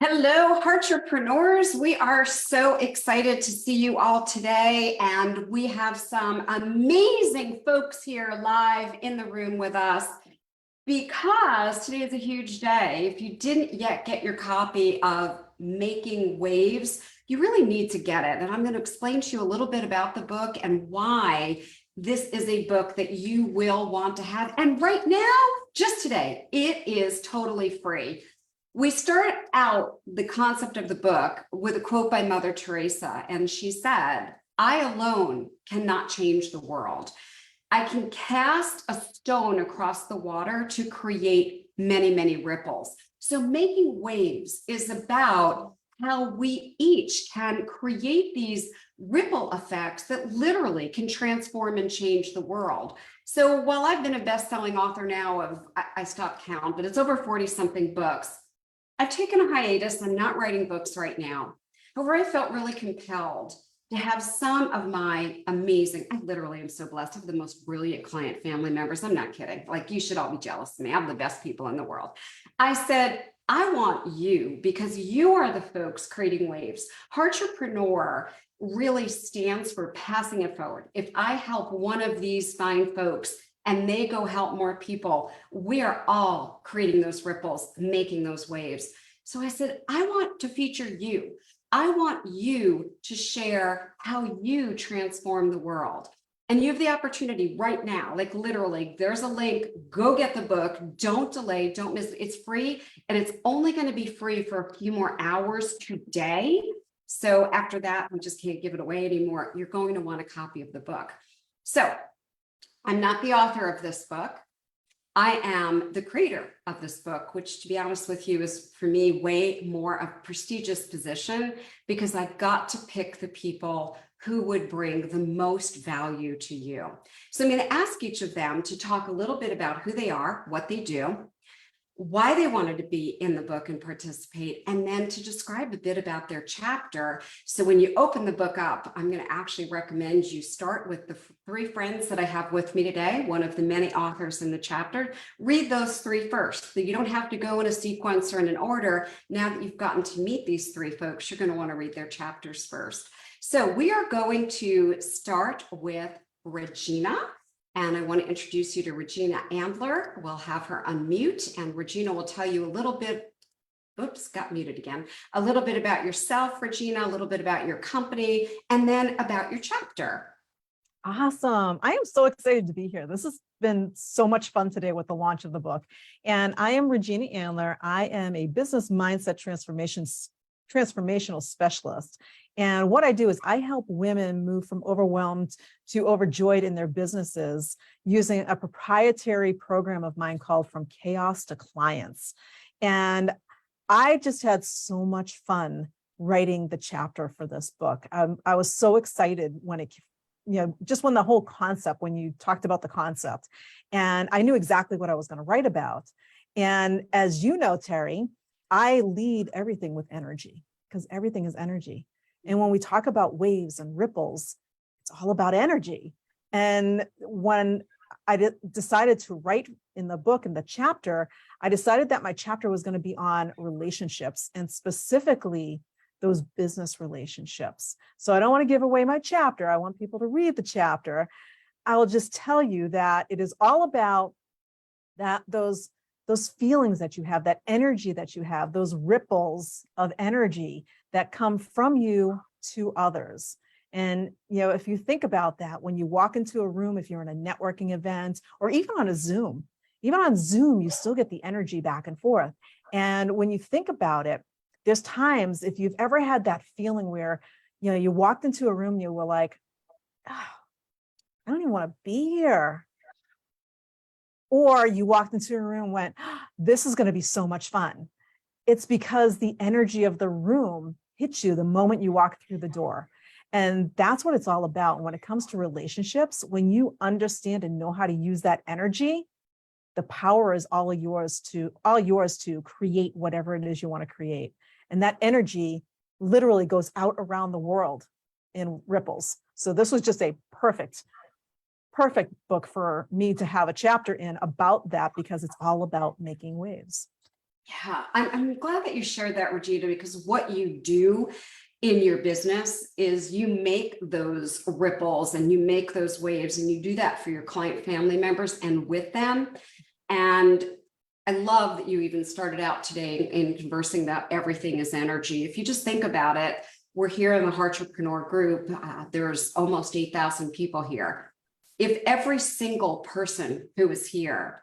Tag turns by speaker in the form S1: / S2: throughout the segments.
S1: Hello, Heartrepreneurs. We are so excited to see you all today, and we have some amazing folks here live in the room with us because today is a huge day. If you didn't yet get your copy of Making Waves, you really need to get it. And I'm going to explain to you a little bit about the book and why this is a book that you will want to have. And right now, just today, it is totally free. We start out the concept of the book with a quote by Mother Teresa, and she said, "I alone cannot change the world. I can cast a stone across the water to create many, many ripples." So making waves is about how we each can create these ripple effects that literally can transform and change the world. So while I've been a best-selling author now of, I stopped count, but it's over 40 something books, I've taken a hiatus. I'm not writing books right now. However, I felt really compelled to have some of my amazing, I literally am so blessed. I have the most brilliant client family members. I'm not kidding. Like, you should all be jealous of me. I have the best people in the world. I said, I want you because you are the folks creating waves. Heartrepreneur really stands for passing it forward. If I help one of these fine folks and they go help more people, we are all creating those ripples, making those waves. So I said, I want to feature you. I want you to share how you transform the world. And you have the opportunity right now, like literally, there's a link, go get the book, don't delay, don't miss it. It's free, and it's only going to be free for a few more hours today. So after that, we just can't give it away anymore. You're going to want a copy of the book. So I'm not the author of this book. I am the creator of this book, which, to be honest with you, is for me way more a prestigious position because I got to pick the people who would bring the most value to you. So I'm going to ask each of them to talk a little bit about who they are, what they do, why they wanted to be in the book and participate, and then to describe a bit about their chapter. So when you open the book up, I'm going to actually recommend you start with the three friends that I have with me today, one of the many authors in the chapter. Read those three first. So you don't have to go in a sequence or in an order. Now that you've gotten to meet these three folks, you're going to want to read their chapters first. So we are going to start with Regina. And I want to introduce you to Regina Andler. We'll have her unmute, and Regina will tell you a little bit, oops, got muted again, a little bit about yourself, Regina, a little bit about your company, and then about your chapter.
S2: Awesome. I am so excited to be here. This has been so much fun today with the launch of the book. And I am Regina Andler. I am a business mindset transformational specialist. And what I do is I help women move from overwhelmed to overjoyed in their businesses using a proprietary program of mine called From Chaos to Clients. And I just had so much fun writing the chapter for this book. I was so excited when just when the whole concept, when you talked about the concept, and I knew exactly what I was going to write about. And as you know, Terry, I lead everything with energy because everything is energy. And when we talk about waves and ripples, it's all about energy. And when I decided to write in the book, in the chapter, I decided that my chapter was going to be on relationships, and specifically those business relationships. So I don't want to give away my chapter. I want people to read the chapter. I will just tell you that it is all about that, those feelings that you have, that energy that you have, those ripples of energy that come from you to others. And, if you think about that, when you walk into a room, if you're in a networking event, or even on Zoom, you still get the energy back and forth. And when you think about it, there's times, if you've ever had that feeling where, you walked into a room, you were like, oh, I don't even want to be here. Or you walked into a room and went, this is going to be so much fun. It's because the energy of the room hits you the moment you walk through the door. And that's what it's all about. When it comes to relationships, when you understand and know how to use that energy, the power is all yours to create whatever it is you want to create. And that energy literally goes out around the world in ripples. So this was just a perfect book for me to have a chapter in about that, because it's all about making waves.
S1: Yeah, I'm glad that you shared that, Regina, because what you do in your business is you make those ripples and you make those waves, and you do that for your client family members and with them. And I love that you even started out today in conversing that everything is energy. If you just think about it, we're here in the Entrepreneur Group. There's almost 8,000 people here. If every single person who is here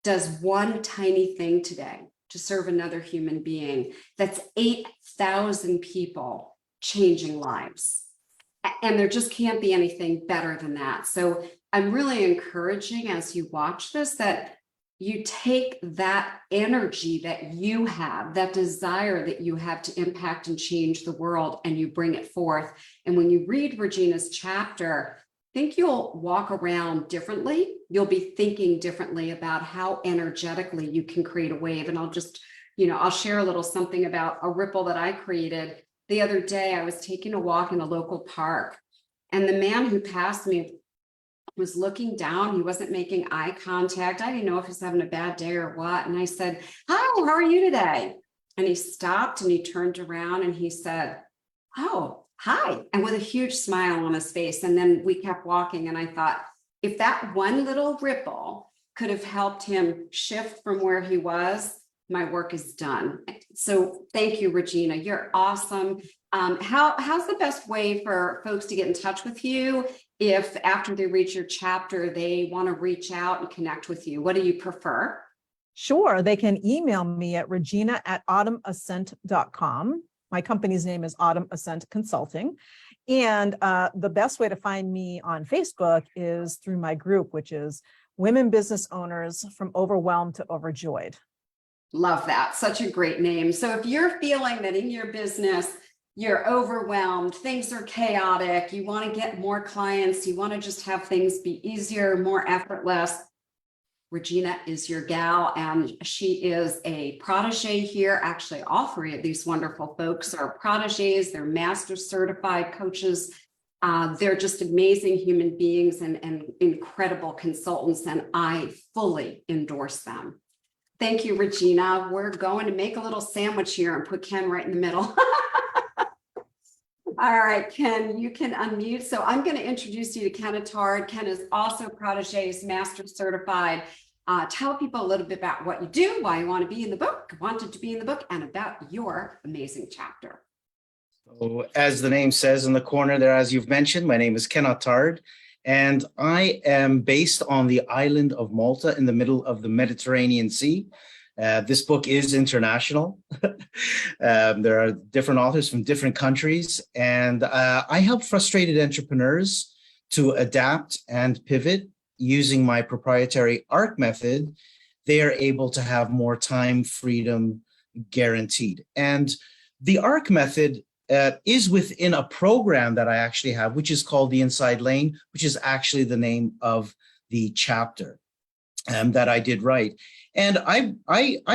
S1: does one tiny thing today to serve another human being, that's 8,000 people changing lives. And there just can't be anything better than that. So I'm really encouraging, as you watch this, that you take that energy that you have, that desire that you have to impact and change the world, and you bring it forth. And when you read Regina's chapter, I think you'll walk around differently. You'll be thinking differently about how energetically you can create a wave. And I'll just, I'll share a little something about a ripple that I created. The other day, I was taking a walk in a local park, and the man who passed me was looking down. He wasn't making eye contact. I didn't know if he's having a bad day or what. And I said, "Hi, how are you today?" And he stopped and he turned around and he said, "Oh, hi," and with a huge smile on his face. And then we kept walking. And I thought, if that one little ripple could have helped him shift from where he was, my work is done. So thank you, Regina. You're awesome. How's the best way for folks to get in touch with you if after they read your chapter, they want to reach out and connect with you? What do you prefer?
S2: Sure, they can email me at regina@autumnascent.com. My company's name is Autumn Ascent Consulting. And the best way to find me on Facebook is through my group, which is Women Business Owners from Overwhelmed to Overjoyed.
S1: Love that. Such a great name. So if you're feeling that in your business, you're overwhelmed, things are chaotic, you want to get more clients, you want to just have things be easier, more effortless, Regina is your gal, and she is a protege here. Actually, all three of these wonderful folks are proteges. They're master certified coaches. They're just amazing human beings and incredible consultants, and I fully endorse them. Thank you, Regina. We're going to make a little sandwich here and put Ken right in the middle. All right, Ken, you can unmute. So I'm going to introduce you to Ken Attard. Ken is also Protege's Master Certified. Tell people a little bit about what you do, why you want to be in the book, wanted to be in the book, and about your amazing chapter.
S3: So as the name says in the corner there, as you've mentioned, my name is Ken Attard, and I am based on the island of Malta in the middle of the Mediterranean Sea. This book is international. There are different authors from different countries, and I help frustrated entrepreneurs to adapt and pivot using my proprietary ARC method. They are able to have more time freedom guaranteed. And the ARC method is within a program that I actually have, which is called The Inside Lane, which is actually the name of the chapter that I did write. And I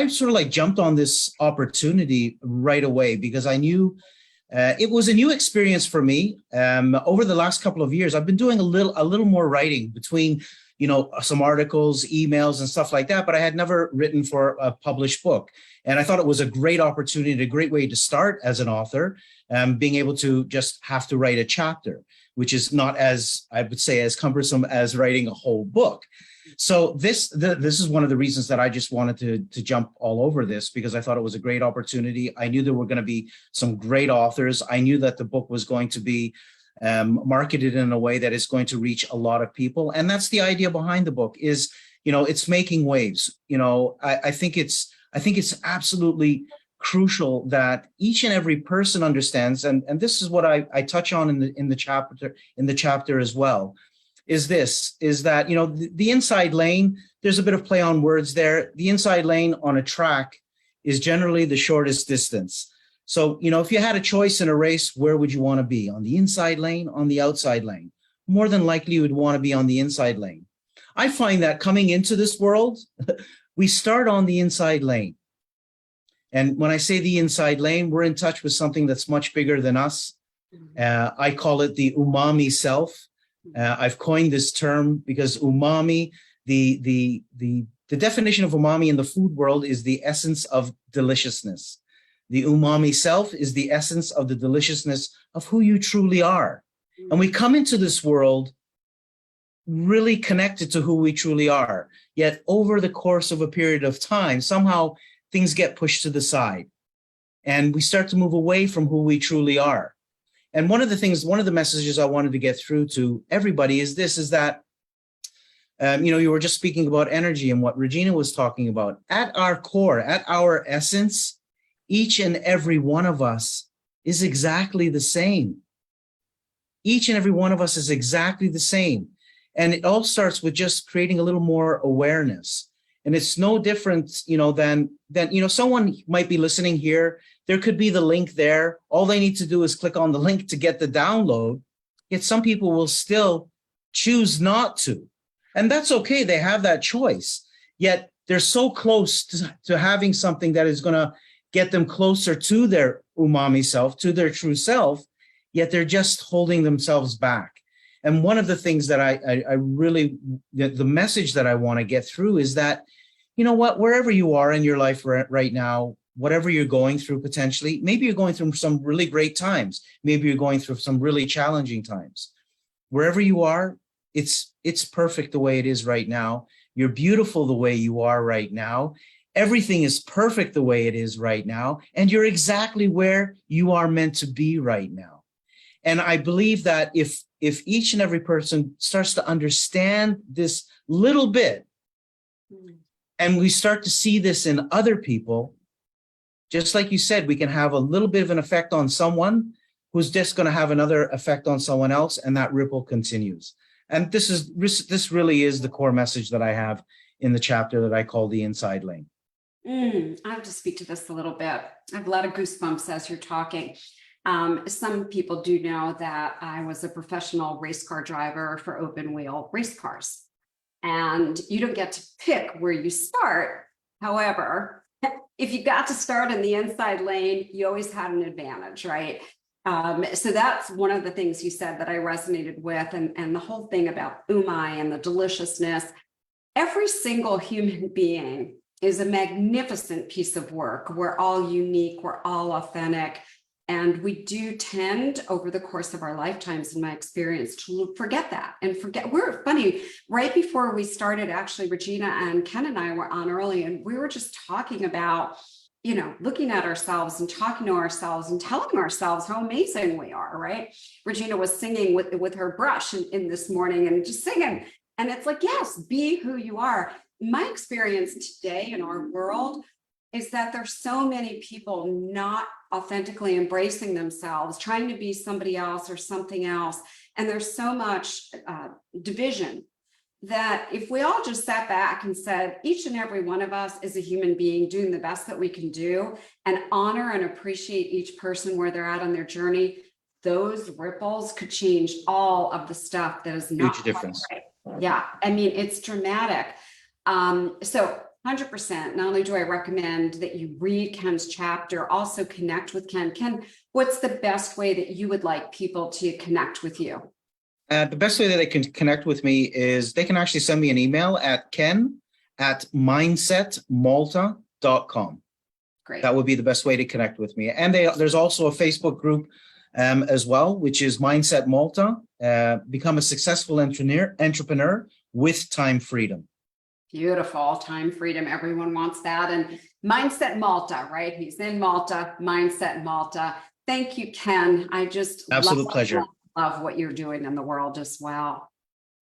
S3: sort of like jumped on this opportunity right away because I knew it was a new experience for me. Over the last couple of years, I've been doing a little more writing between, some articles, emails, and stuff like that, but I had never written for a published book. And I thought it was a great opportunity, a great way to start as an author, being able to just have to write a chapter, which is not as, I would say, as cumbersome as writing a whole book. So this is one of the reasons that I just wanted to jump all over this, because I thought it was a great opportunity. I knew there were going to be some great authors. I knew that the book was going to be marketed in a way that is going to reach a lot of people. And that's the idea behind the book is, it's making waves. I think it's absolutely crucial that each and every person understands. And this is what I touch on in the chapter as well. Is that, the inside lane, there's a bit of play on words there. The inside lane on a track is generally the shortest distance. So, if you had a choice in a race, where would you want to be? On the inside lane, on the outside lane? More than likely, you would want to be on the inside lane. I find that coming into this world, we start on the inside lane. And when I say the inside lane, we're in touch with something that's much bigger than us. I call it the umami self. I've coined this term because umami, the The definition of umami in the food world is the essence of deliciousness. The umami self is the essence of the deliciousness of who you truly are. And we come into this world really connected to who we truly are. Yet over the course of a period of time, somehow things get pushed to the side and we start to move away from who we truly are. And one of the messages I wanted to get through to everybody is this, is that, you were just speaking about energy and what Regina was talking about. At our core, at our essence, each and every one of us is exactly the same. Each and every one of us is exactly the same. And it all starts with just creating a little more awareness. And it's no different, than someone might be listening here. There could be the link there. All they need to do is click on the link to get the download. Yet some people will still choose not to. And that's okay. They have that choice. Yet they're so close to having something that is going to get them closer to their umami self, to their true self, yet they're just holding themselves back. And one of the things that I really, the message that I want to get through is that, wherever you are in your life right now, whatever you're going through potentially, maybe you're going through some really great times. Maybe you're going through some really challenging times. Wherever you are, it's perfect the way it is right now. You're beautiful the way you are right now. Everything is perfect the way it is right now. And you're exactly where you are meant to be right now. And I believe that if each and every person starts to understand this little bit, and we start to see this in other people, just like you said, we can have a little bit of an effect on someone who's just going to have another effect on someone else, and that ripple continues. And this really is the core message that I have in the chapter that I call the Inside Lane.
S1: I have to speak to this a little bit. I have a lot of goosebumps as you're talking. Some people do know that I was a professional race car driver for open wheel race cars. And you don't get to pick where you start. However, if you got to start in the inside lane, you always had an advantage, right? So that's one of the things you said that I resonated with, and the whole thing about umai and the deliciousness. Every single human being is a magnificent piece of work. We're all unique, we're all authentic. And we do tend over the course of our lifetimes, in my experience, to forget that and we're funny. Right before we started, actually, Regina and Ken and I were on early, and we were just talking about, looking at ourselves and talking to ourselves and telling ourselves how amazing we are, right? Regina was singing with her brush in this morning and just singing. And it's like, yes, be who you are. My experience today in our world is that there's so many people not authentically embracing themselves, trying to be somebody else or something else. And there's so much division that if we all just sat back and said, each and every one of us is a human being doing the best that we can do, and honor and appreciate each person where they're at on their journey, those ripples could change all of the stuff that is not
S3: Huge difference.
S1: right. Yeah, I mean, it's dramatic. So 100%, not only do I recommend that you read Ken's chapter, also connect with Ken. Ken, what's the best way that you would like people to connect with you?
S3: The best way that they can connect with me is they can actually send me an email at ken@mindsetmalta.com.
S1: Great.
S3: That would be the best way to connect with me. And there's also a Facebook group as well, which is Mindset Malta, become a successful entrepreneur with time freedom.
S1: Beautiful. Time freedom. Everyone wants that. And Mindset Malta, right? He's in Malta, Mindset Malta. Thank you, Ken. I just
S3: Absolute pleasure.
S1: Love what you're doing in the world as well.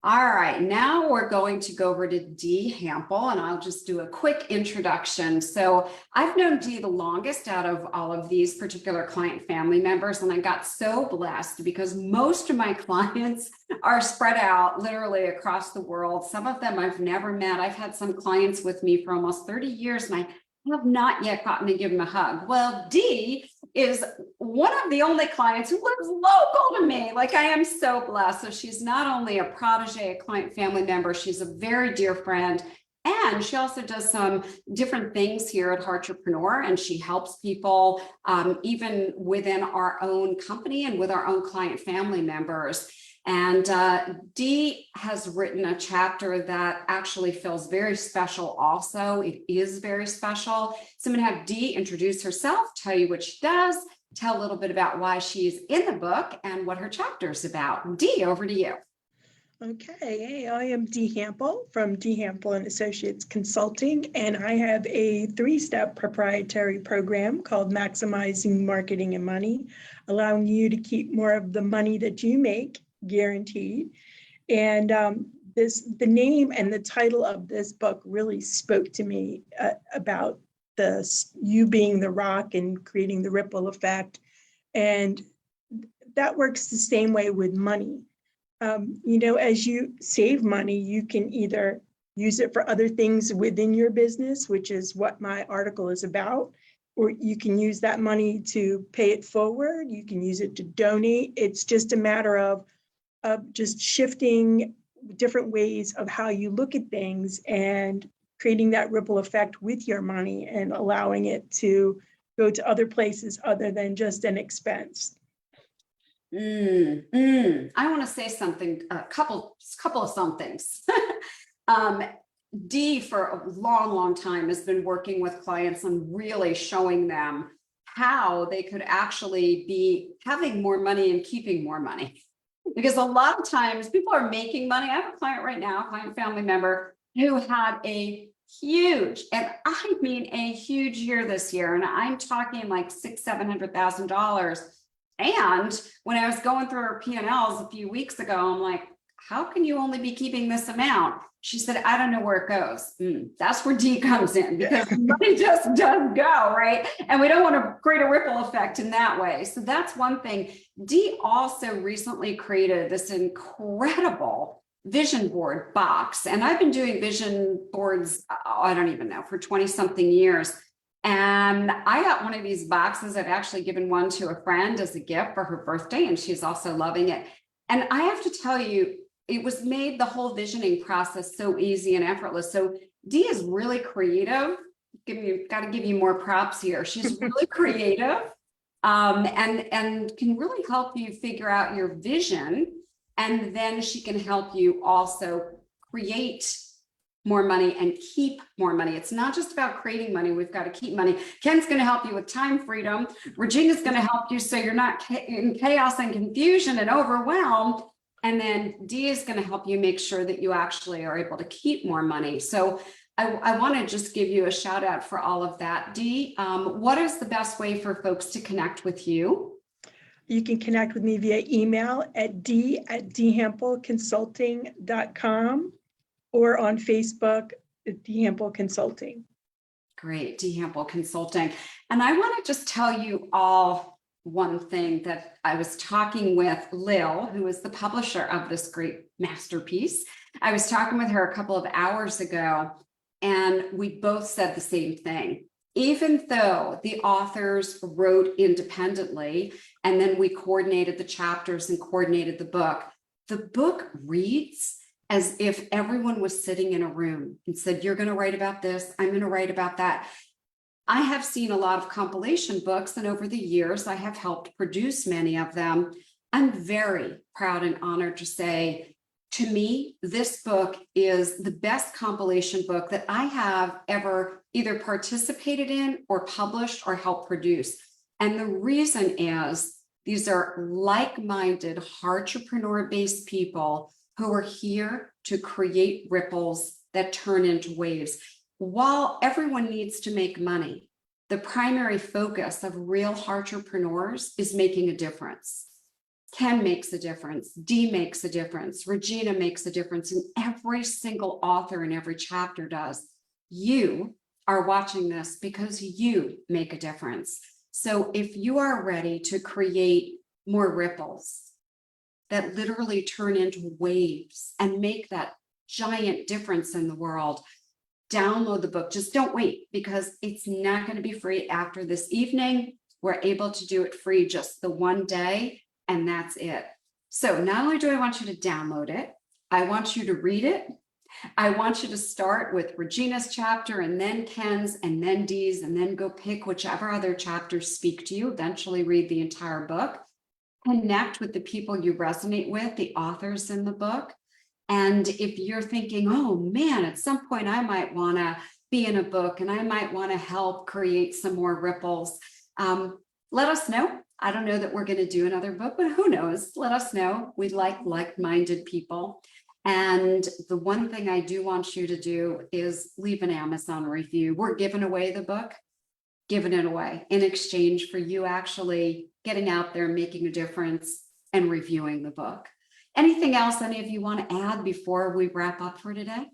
S1: All right, now we're going to go over to Dee Hample, and I'll just do a quick introduction. So I've known Dee the longest out of all of these particular client family members, and I got so blessed because most of my clients are spread out literally across the world. Some of them I've never met. I've had some clients with me for almost 30 years, and I have not yet gotten to give them a hug. Well, Dee is one of the only clients who lives local to me. Like, I am so blessed. So she's not only a protege, a client family member, she's a very dear friend. And she also does some different things here at Heartrepreneur, and she helps people even within our own company and with our own client family members. And Dee has written a chapter that actually feels very special also. It is very special. So I'm going to have Dee introduce herself, tell you what she does, tell a little bit about why she's in the book and what her chapter is about. Dee, over to you.
S4: Okay, hey, I am Dee Hampel from Dee Hampel and Associates Consulting, and I have a 3-step proprietary program called Maximizing Marketing and Money, allowing you to keep more of the money that you make, guaranteed. And the name and the title of this book really spoke to me about you being the rock and creating the ripple effect, and that works the same way with money. As you save money, you can either use it for other things within your business, which is what my article is about, or you can use that money to pay it forward. You can use it to donate. It's just a matter of just shifting different ways of how you look at things and creating that ripple effect with your money and allowing it to go to other places other than just an expense.
S1: I want to say something, a couple of somethings. Dee, for a long time, has been working with clients and really showing them how they could actually be having more money and keeping more money. Because a lot of times people are making money. I have a client right now, a client family member, who had a huge, and I mean a huge year this year. And I'm talking like $600,000-700,000. And when I was going through her P&Ls a few weeks ago, I'm like, how can you only be keeping this amount? She said, I don't know where it goes. That's where Dee comes in, because money just does go, right? And we don't want to create a ripple effect in that way. So that's one thing. Dee also recently created this incredible vision board box. And I've been doing vision boards, I don't even know, for 20 something years. And I got one of these boxes. I've actually given one to a friend as a gift for her birthday, and she's also loving it. And I have to tell you, it was made the whole visioning process so easy and effortless. So Dee is really creative. Got to give you more props here. She's really creative, and can really help you figure out your vision. And then she can help you also create more money and keep more money. It's not just about creating money. We've got to keep money. Ken's going to help you with time freedom. Regina's going to help you so you're not in chaos and confusion and overwhelmed. And then Dee is going to help you make sure that you actually are able to keep more money. So I want to just give you a shout out for all of that. Dee, what is the best way for folks to connect with you?
S4: You can connect with me via email at d@dehampelconsulting.com or on Facebook at Dee Hampel Consulting.
S1: Great, Dee Hampel Consulting. And I want to just tell you all one thing, that I was talking with Lil, who is the publisher of this great masterpiece. I was talking with her a couple of hours ago, and we both said the same thing. Even though the authors wrote independently, and then we coordinated the chapters and coordinated the book reads as if everyone was sitting in a room and said, you're going to write about this, I'm going to write about that. I have seen a lot of compilation books, and over the years, I have helped produce many of them. I'm very proud and honored to say, to me, this book is the best compilation book that I have ever either participated in or published or helped produce. And the reason is these are like-minded, entrepreneur-based people who are here to create ripples that turn into waves. While everyone needs to make money, the primary focus of real entrepreneurs is making a difference. Ken makes a difference, Dee makes a difference, Regina makes a difference, and every single author in every chapter does. You are watching this because you make a difference. So if you are ready to create more ripples that literally turn into waves and make that giant difference in the world, download the book. Just don't wait, because it's not going to be free after this evening. We're able to do it free just the one day, and that's it. So not only do I want you to download it, I want you to read it. I want you to start with Regina's chapter, and then Ken's, and then Dee's, and then go pick whichever other chapters speak to you. Eventually read the entire book. connect with the people you resonate with, the authors in the book. And if you're thinking, oh man, at some point I might want to be in a book and I might want to help create some more ripples, let us know. I don't know that we're going to do another book, but who knows? Let us know. We like-minded people. And the one thing I do want you to do is leave an Amazon review. We're giving away the book, giving it away in exchange for you actually getting out there, making a difference, and reviewing the book. Anything else any of you want to add before we wrap up for today?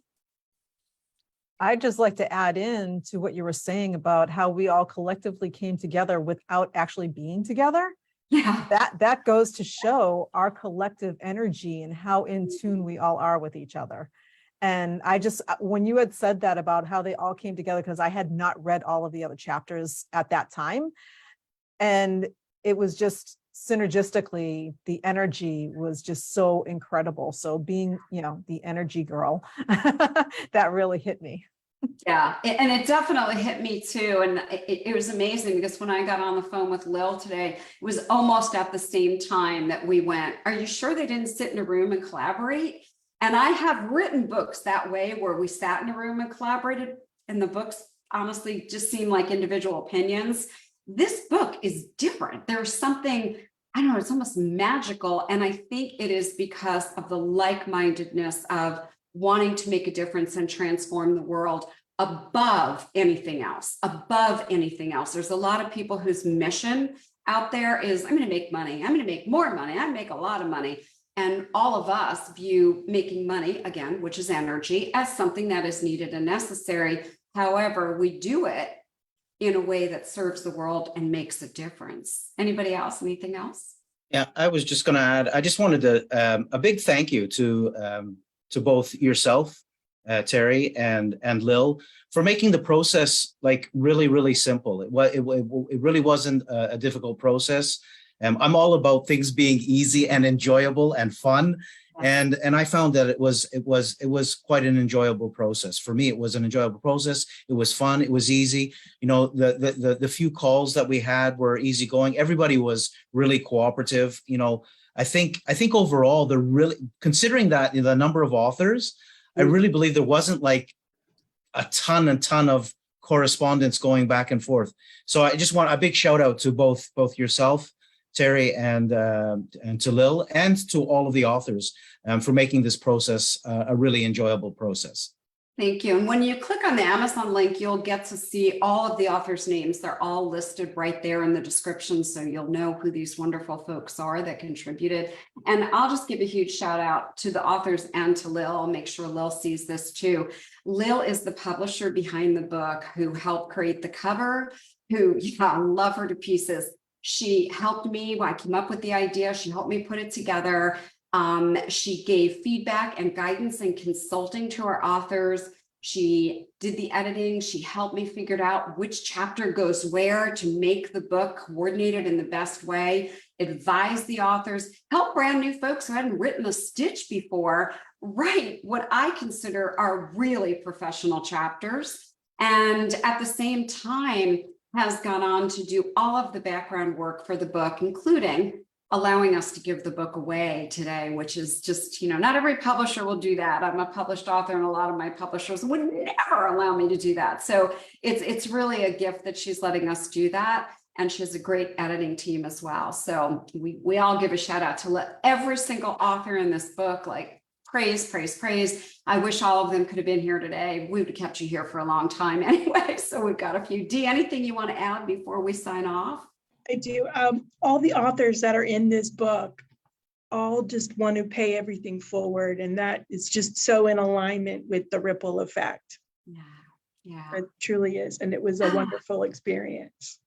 S2: I'd just like to add in to what you were saying about how we all collectively came together without actually being together.
S1: Yeah.
S2: That goes to show our collective energy and how in tune we all are with each other. And I just, when you had said that about how they all came together, because I had not read all of the other chapters at that time, and it was just synergistically, the energy was just so incredible. So being, the energy girl, that really hit me.
S1: Yeah, and it definitely hit me too. And it was amazing because when I got on the phone with Lil today, it was almost at the same time that we went, are you sure they didn't sit in a room and collaborate? And I have written books that way where we sat in a room and collaborated, and the books honestly just seem like individual opinions. This book is different. There's something, I don't know, it's almost magical. And I think it is because of the like-mindedness of wanting to make a difference and transform the world above anything else, There's a lot of people whose mission out there is, I'm going to make money. I'm going to make more money. I'm going to make a lot of money. And all of us view making money, again, which is energy, as something that is needed and necessary. However, we do it in a way that serves the world and makes a difference. Anybody else? Anything else?
S3: Yeah, I was just going to add, I just wanted to, a big thank you to both yourself, Terry, and Lil, for making the process like really, really simple. It really wasn't a difficult process. I'm all about things being easy and enjoyable and fun. And I found that it was quite an enjoyable process. For me, it was an enjoyable process. It was fun. It was easy. The few calls that we had were easygoing. Everybody was really cooperative. I think overall, they're really, considering that the number of authors, I really believe there wasn't like a ton of correspondence going back and forth. So I just want a big shout out to both yourself, Terry, and to Lil, and to all of the authors for making this process a really enjoyable process.
S1: Thank you. And when you click on the Amazon link, you'll get to see all of the authors' names. They're all listed right there in the description, so you'll know who these wonderful folks are that contributed. And I'll just give a huge shout out to the authors and to Lil. I'll make sure Lil sees this too. Lil is the publisher behind the book who helped create the cover, I love her to pieces. She helped me when I came up with the idea. She helped me put it together. She gave feedback and guidance and consulting to our authors. She did the editing. She helped me figure out which chapter goes where to make the book coordinated in the best way, advise the authors, help brand new folks who hadn't written a stitch before write what I consider are really professional chapters. And at the same time, has gone on to do all of the background work for the book, including allowing us to give the book away today, which is just, not every publisher will do that. I'm a published author and a lot of my publishers would never allow me to do that. So it's really a gift that she's letting us do that. And she has a great editing team as well. So we all give a shout out to every single author in this book, like praise. I wish all of them could have been here today. We would have kept you here for a long time anyway. So we've got a few. Dee, anything you want to add before we sign off?
S4: I do. All the authors that are in this book all just want to pay everything forward. And that is just so in alignment with the ripple effect.
S1: Yeah.
S4: It truly is. And it was a wonderful experience.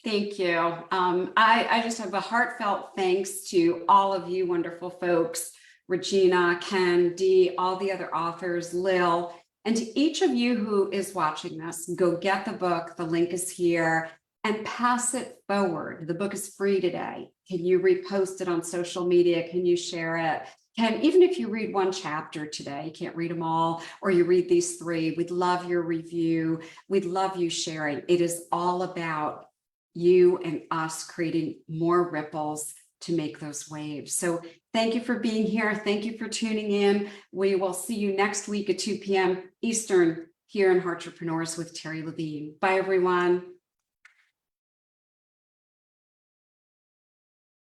S1: Thank you. I just have a heartfelt thanks to all of you wonderful folks, Regina, Ken, Dee, all the other authors, Lil, and to each of you who is watching this, go get the book. The link is here. And pass it forward. The book is free today. Can you repost it on social media? Can you share it? Even if you read one chapter today, you can't read them all, or you read these 3, we'd love your review. We'd love you sharing. It is all about you and us creating more ripples to make those waves. So thank you for being here. Thank you for tuning in. We will see you next week at 2 p.m. Eastern here in Heartrepreneurs with Terry Levine. Bye, everyone.